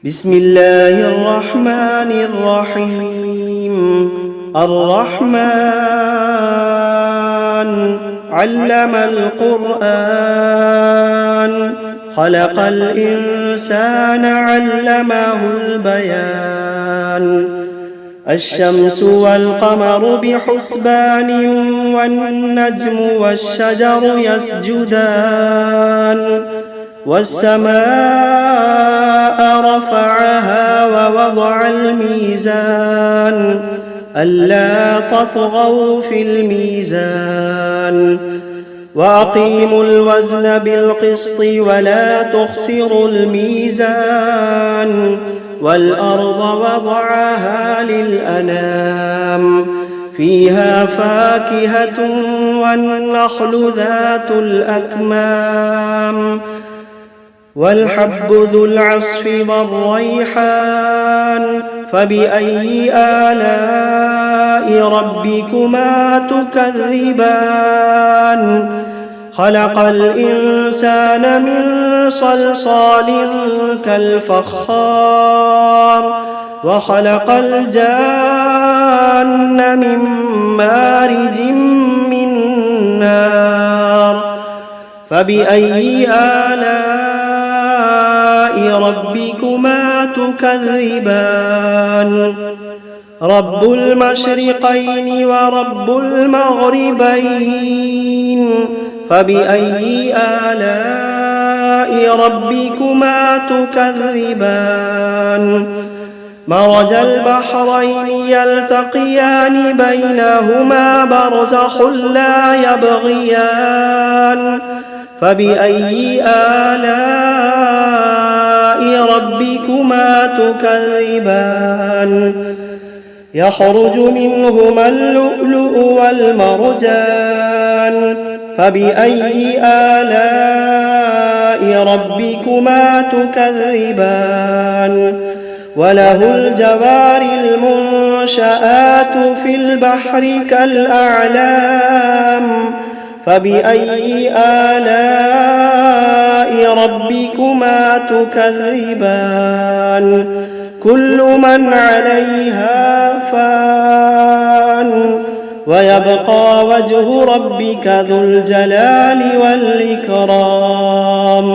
بسم الله الرحمن الرحيم. الرحمن علم القرآن، خلق الإنسان علمه البيان. الشمس والقمر بحسبان، والنجم والشجر يسجدان. والسماء رفعها ووضع الميزان، ألا تطغوا في الميزان. وأقيموا الوزن بالقسط ولا تخسروا الميزان. والأرض وضعها للأنام، فيها فاكهة والنخل ذات الأكمام. والحب ذو العصف والريحان، فبأي آلاء ربكما تكذبان. خلق الإنسان من صلصال كالفخار، وخلق الجان من مارج من نار. فبأي آلاء ربكما تكذبان. رب المشرقين ورب المغربين، فبأي آلاء ربكما تكذبان. مرج البحرين يلتقيان، بينهما برزخ لا يبغيان. فبأي آلاء ربكما تكذبان. يخرج منهما اللؤلؤ والمرجان، فبأي آلاء ربكما تكذبان. وله الجوار المنشآت في البحر كالأعلام، فبأي آلاء ربكما تكذبان. كل من عليها فان، ويبقى وجه ربك ذو الجلال والإكرام.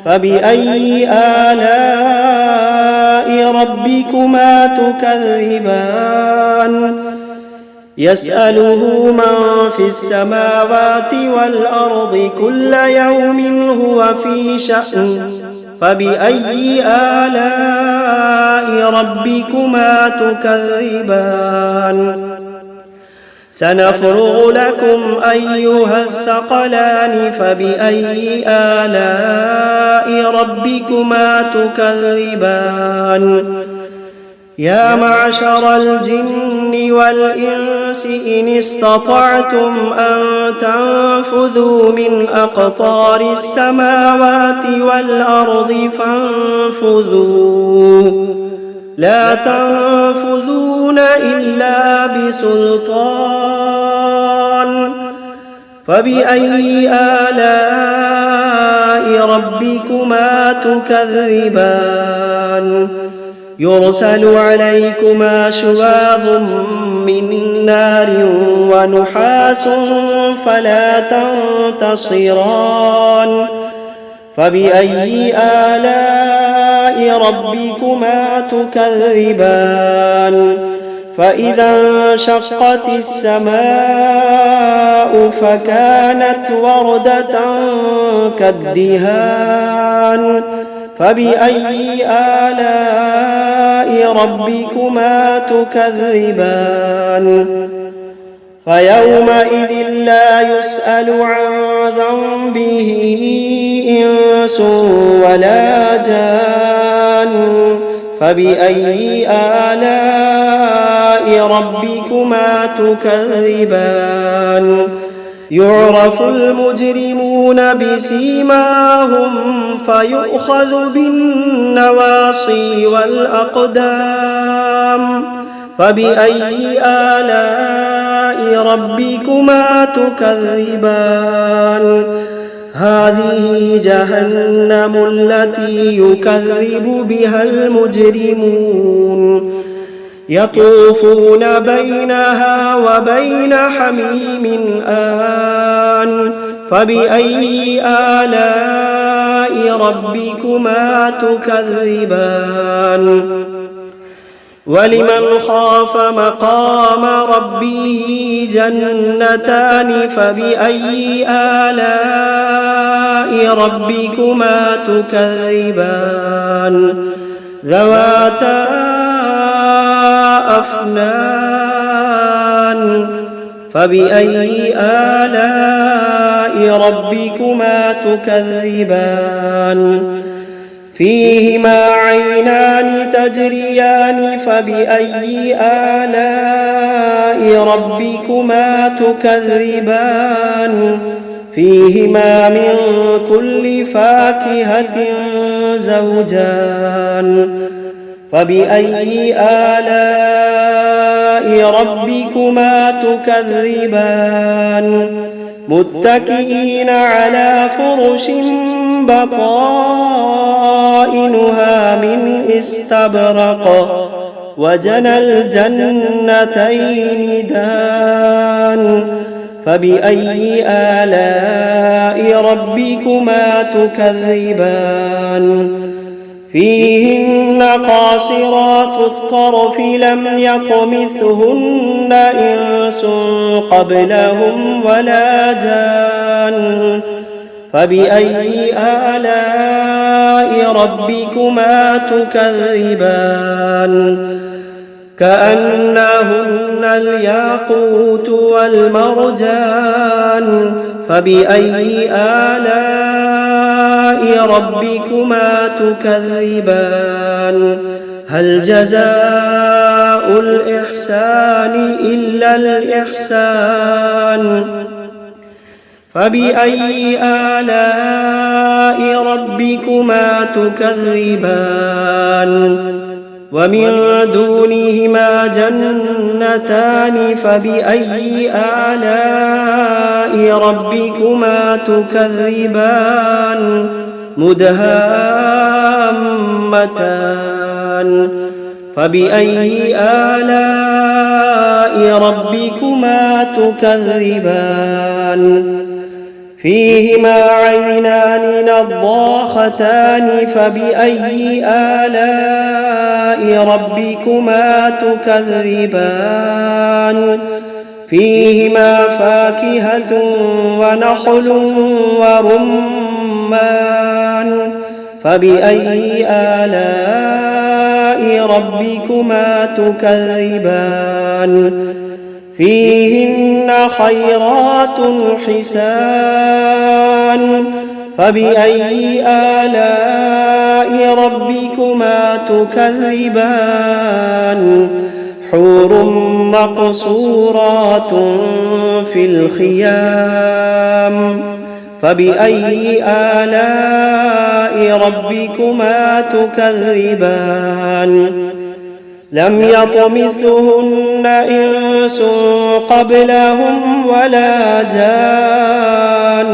فبأي آلاء ربكما تكذبان. يسأله من في السماوات والأرض كل يوم هو في شأن. فبأي آلاء ربكما تكذبان. سنفرغ لكم أيها الثقلان، فبأي آلاء ربكما تكذبان. يا معشر الجن والإنس إن استطعتم أن تنفذوا من أقطار السماوات والأرض فانفذوا، لا تنفذون إلا بسلطان. فبأي آلاء ربكما تكذبان. يرسل عليكما شواظ من نار ونحاس فلا تنتصران. فبأي آلاء ربكما تكذبان. فإذا انشقت السماء فكانت وردة كالدهان. فبأي آلاء ربكما تكذبان. فيومئذ لا يسأل عن ذنبه إنس ولا جان. فبأي آلاء ربكما تكذبان. يعرف المجرمون بسيماهم فيؤخذ بالنواصي والأقدام. فبأي آلاء ربكما تكذبان. هذه جهنم التي يكذب بها المجرمون يطوفون بينها وبين حميم آن فبأي آلاء ربكما تكذبان ولمن خاف مقام ربه جنتان فبأي آلاء ربكما تكذبان ذواتا أفنان فبأي آلاء ربكما تكذبان فيهما عينان تجريان فبأي آلاء ربكما تكذبان فيهما من كل فاكهة زوجان فبأي آلاء ربكما تكذبان متكئين على فرش بطائنها من استبرق وجنى الجنتين دان فبأي آلاء ربكما تكذبان فيهن قاصرات الطرف لم يطمثهن إنس قبلهم ولا جان فبأي آلاء ربكما تكذبان كأنهن الياقوت والمرجان فبأي آلاء ربكما تكذبان هل جزاء الإحسان إلا الإحسان فبأي آلاء ربكما تكذبان ومن دونهما جنتان فبأي آلاء ربكما تكذبان مدهامتان فبأي آلاء ربكما تكذبان فيهما عينان نضاختان فبأي آلاء ربكما تكذبان فيهما فاكهة ونخل ورمان فبأي آلاء ربكما تكذبان فيهن خيرات حسان فبأي آلاء ربكما تكذبان حور مقصورات في الخيام فبأي آلاء ربكما تكذبان لم يطمثهن إنس قبلهم ولا جان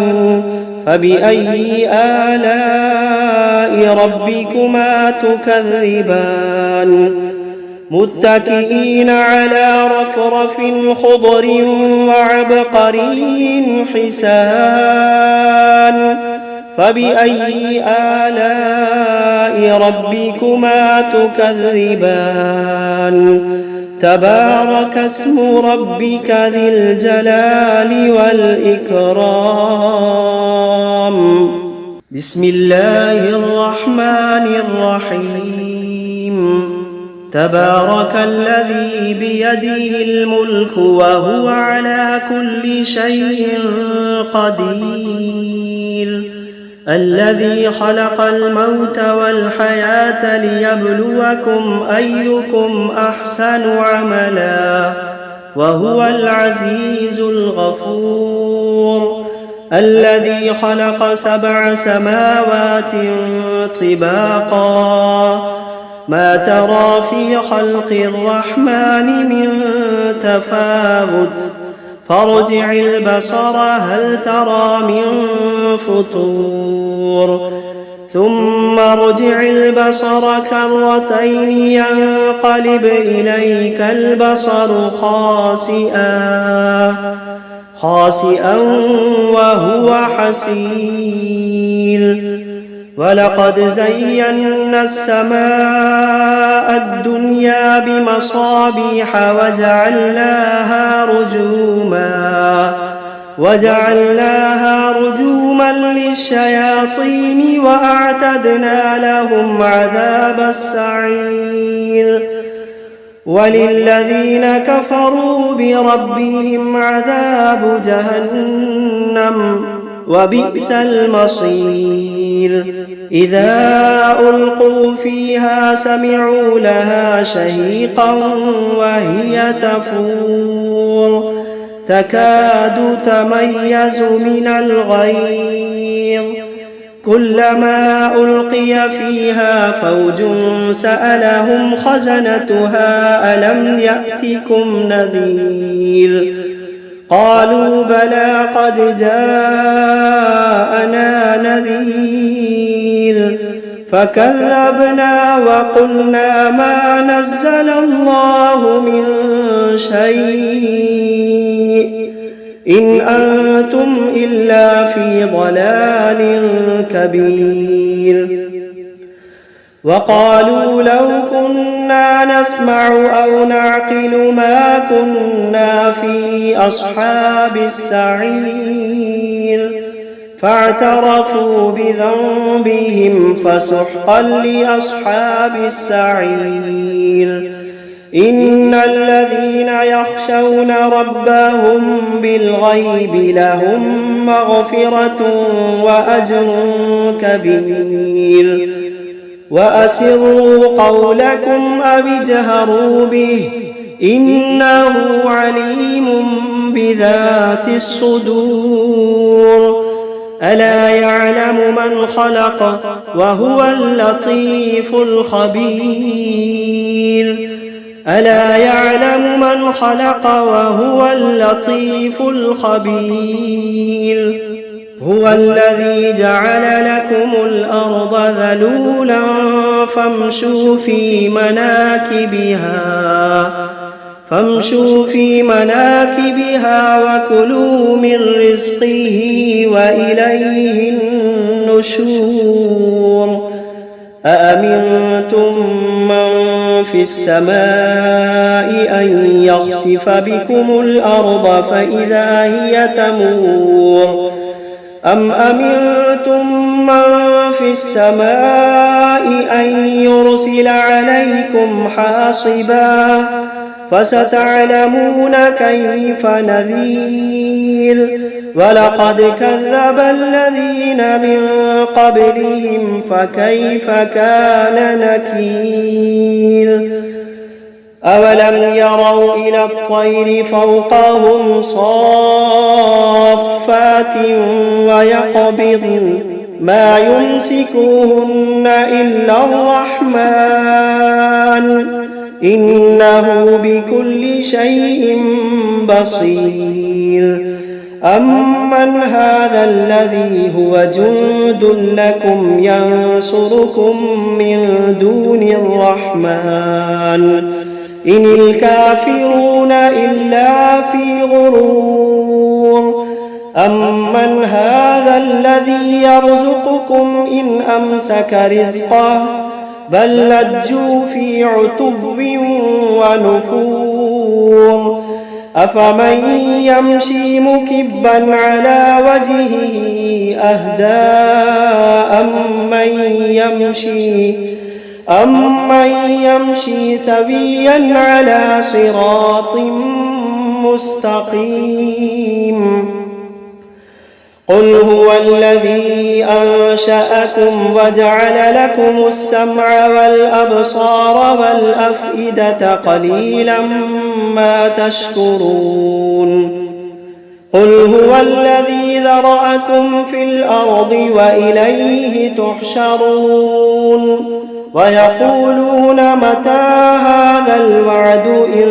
فبأي آلاء ربكما تكذبان متكئين على رفرف خضر وعبقري حسان فبأي آلاء ربكما تكذبان تبارك اسم ربك ذي الجلال والإكرام بسم الله الرحمن الرحيم تبارك الذي بيده الملك وهو على كل شيء قدير الذي خلق الموت والحياة ليبلوكم أيكم أحسن عملا وهو العزيز الغفور الذي خلق 7 سماوات طباقا ما ترى في خلق الرحمن من تفاوت فارجع البصر هل ترى من فطور ثم ارجع البصر كرتين ينقلب إليك البصر خاسئا وهو حسير ولقد زينا السماء الدنيا بمصابيح وجعلناها رجوما للشياطين وأعتدنا لهم عذاب السعير وللذين كفروا بربهم عذاب جهنم وبئس المصير إذا ألقوا فيها سمعوا لها شهيقا وهي تفور تكاد تميز من الغيظ كلما ألقي فيها فوج سألهم خزنتها ألم يأتكم نذير قالوا بلى قد جاءنا نذير فكذبنا وقلنا ما نزل الله من شيء إن أنتم إلا في ضلال كبير وقالوا لو كنا نسمع أو نعقل ما كنا في أصحاب السعير فاعترفوا بذنبهم فسحقا لأصحاب السعير إن الذين يخشون ربهم بالغيب لهم مغفرة وأجر كبير وأسروا قولكم أو اجهروا به إنه عليم بذات الصدور ألا يعلم من خلق وهو اللطيف الخبير ألا يعلم من خلق وهو اللطيف الخبير هو الذي جعل لكم الأرض ذلولا فامشوا في مناكبها وكلوا من رزقه وإليه النشور أأمنتم من في السماء أن يخسف بكم الأرض فإذا هي تمور أم أمنتم من في السماء أن يرسل عليكم حاصبا فستعلمون كيف نذير ولقد كذب الذين من قبلهم فكيف كان نكير أولم يروا إلى الطير فوقهم صافات ويقبضن ما يمسكوهن إلا الرحمن إنه بكل شيء بصير أمن هذا الذي هو جند لكم ينصركم من دون الرحمن إن الكافرون إلا في غرور أمن هذا الذي يرزقكم إن أمسك رزقه بل لجوا في عتو ونفور أفمن يمشي مكبا على وجهه أهدى أمن يمشي سويا على صراط مستقيم قل هو الذي أنشأكم وجعل لكم السمع والأبصار والأفئدة قليلا ما تشكرون قل هو الذي ذرأكم في الأرض وإليه تحشرون ويقولون متى هذا الوعد إن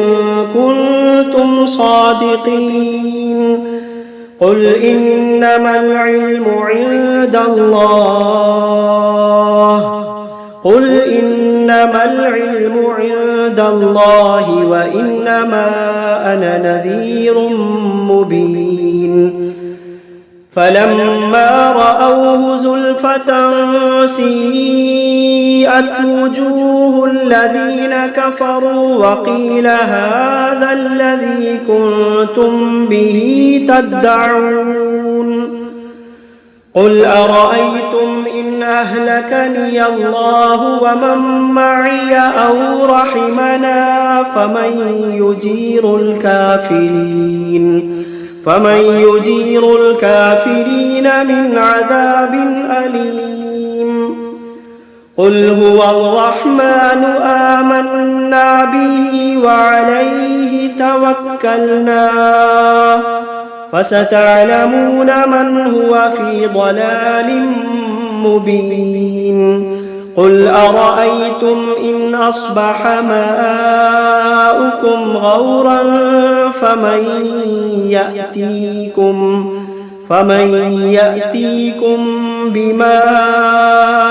كنتم كنتم صادقين قل إنما العلم عند الله وإنما أنا نذير مبين فلما رأوه زلفة سيئت وجوه الذين كفروا وقيل هذا الذي كنتم به تدعون قل أرأيتم إن أهلكني الله ومن معي أو رحمنا فمن يجير الكافرين من عذاب أليم قل هو الرحمن آمنا به وعليه توكلنا فستعلمون من هو في ضلال مبين قل أرأيتم إن أصبح ماؤكم غورا فمن يأتيكم بماء